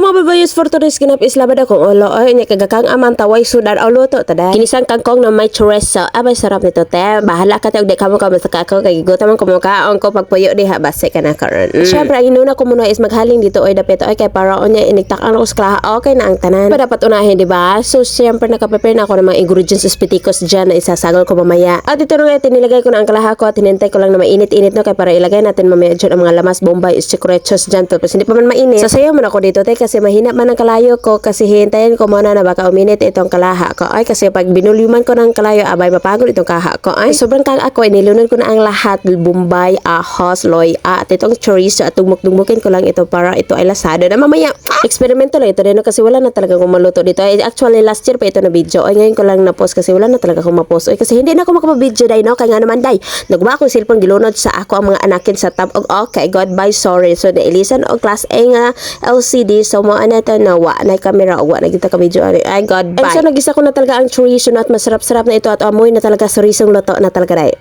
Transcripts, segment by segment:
mga babayos for today's ganap is labad akong ulo. Ay, niya kagakang aman taway sudan o luto. Tada. Kinisang kangkong na may chorizo. Abay, sarap nito, te. Bahala ka tayo. Di ka mo kabasa ka ako. Kaya gutom ang kumukaon ko pagpuyo di ha. Base ka na karon. Siyempre, ang inuna ko muna is maghaling dito. Oy, dapito. Ay, kay paraon niya. Inigtakan ako sa klaha. Okay na ang tanan. Pa dapat unahin, di ba? So, siyempre, nakaprepare na ako ng mga ingredients pitikos dyan na isasagal ko mamaya. At ito na nga, tinilagay ko na ang kalaha ko at hinintay ko lang na mainit-init no. Kaya para ilagay natin mamaya dyan ang mga lamas, bombay, chikurechos dyan. Tapos hindi pa man mainit. Sasayaw man ako dito, te. Kasi mahina man ang kalayo ko. Kasi hintayin ko muna na baka uminit itong kalaha ko. Ay, kasi pag binulyuman ko ng kalayo, abay, mapagod itong kaha ko. Ay, sobrang kang ako. Inilunan ko na ang lahat. Bombay, ahos, loy, at itong chorizo. At tugmuk-tugmukin ko lang ito para ito ay lasado. Na mamaya, eksperimento lang ito din. No? Kasi wala na talaga kung maluto dito. Ay, actually, last year pa ito na video. Ay, ngayon ko lang na-post kasi wala na talaga akong ma-post. Ay, kasi hindi na ako makapabidyo day, no? Kaya nga naman, day. Nagwa akong cellphone, gilunod sa ako ang mga anakin sa tab. Okay, goodbye, sorry. So, nailisan o class A nga LCD. So, mo na ito na wa na camera o wa na kita ka-video. Ay, goodbye. And so, nagisa ko na talaga ang chorizo no, at masarap-sarap na ito at amoy na talaga sorisong luto na talaga, day.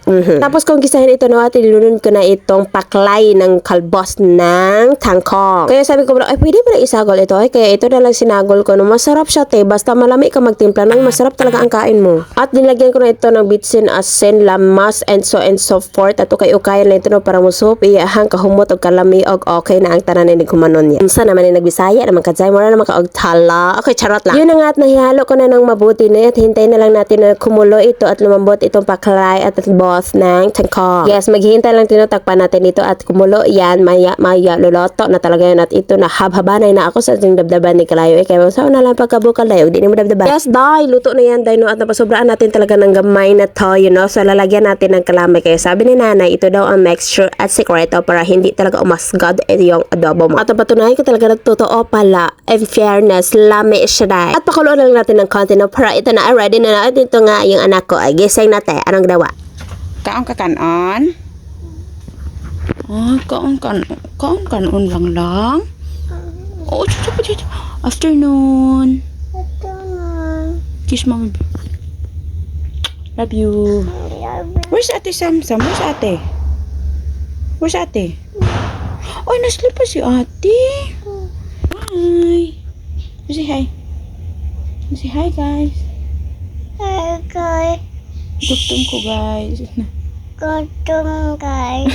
Tapos, kung gisahin ito, no, at ilunod ko na itong paklay ng kalbos ng tangkong. Kaya sabi ko, ay, pwede ba na isagol ito? Ay, kaya ito na lang sinagol ko. No, masarap siya, te. Basta malami ka magtimpla ng masarap talaga ang kain mo. At nilagyan ko na ito ng bitsin, asin, lamas, and so forth. At ukay-ukayan lang ito no, para musop, iyahang kahumot o kalami og okay na ang tanan ni kumanon niya. Unsa naman ni nagbisaya naman kadzay mo na naman ka og tala. Okay, charot lang. Yun na nga at nahihalo ko na ng mabuti na at hintayin na lang natin na kumulo ito at lumambot itong paklay at boss ng tangkong. Yes, maghihintay lang tinutakpan natin ito at kumulo yan, maya luluto na talaga yan at ito na habhabanay na ako sa ating dabdaban ni Kalayo. Kaya saan na lang pagkabukal dayo, di ni mo dabdaban. Yes, day, luto na yan, day, no, at napasobraan natin talaga ng gamay na to, you know, so lalagyan natin ng kalamay. Kaya sabi ni nanay, ito daw ang mixture at sekreto para hindi talaga umasgad yung adobo mo. At napatunayan ko talaga na totoo pala, in fairness, lami siya, day. At pakuluan lang natin ng konti, no, para ito na, ready na na, ito nga yung anak ko, ay gising natin, anong ginawa? Kaon ka kanon? Ah, kaon kanon lang. Oh, chuchu. Afternoon. Kiss mama. Love you. Where's Ate Samsam? Where's Ate? Ay, naslip pa si Ate. Hi. Say hi. Say hi, guys. Hi guys. Gutom ko, guys. Gutom guys.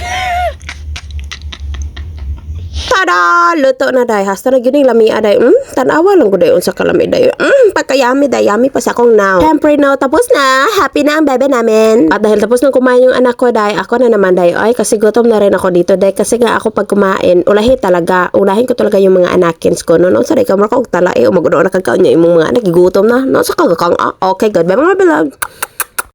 Tada! Luto na, day. Hasta na gining lamia, day. Tanawa lang ko, day. Unsa ka lami, day. Pagkayami, day. Yami pa sa akong now. Siyempre, no. Tapos na. Happy na ang bebe namin. At dahil tapos nang kumain yung anak ko, day. Ako na naman, day. Ay, kasi gutom na rin ako dito, day. Kasi nga ako pag kumain, ulahin ko talaga yung mga anakins ko. No, sa day, kamar ko, tala, umagudo na kagkaon niya yung mga anak. Gigutom na. No, sa kagakang, okay, good. Bye, mga beloved.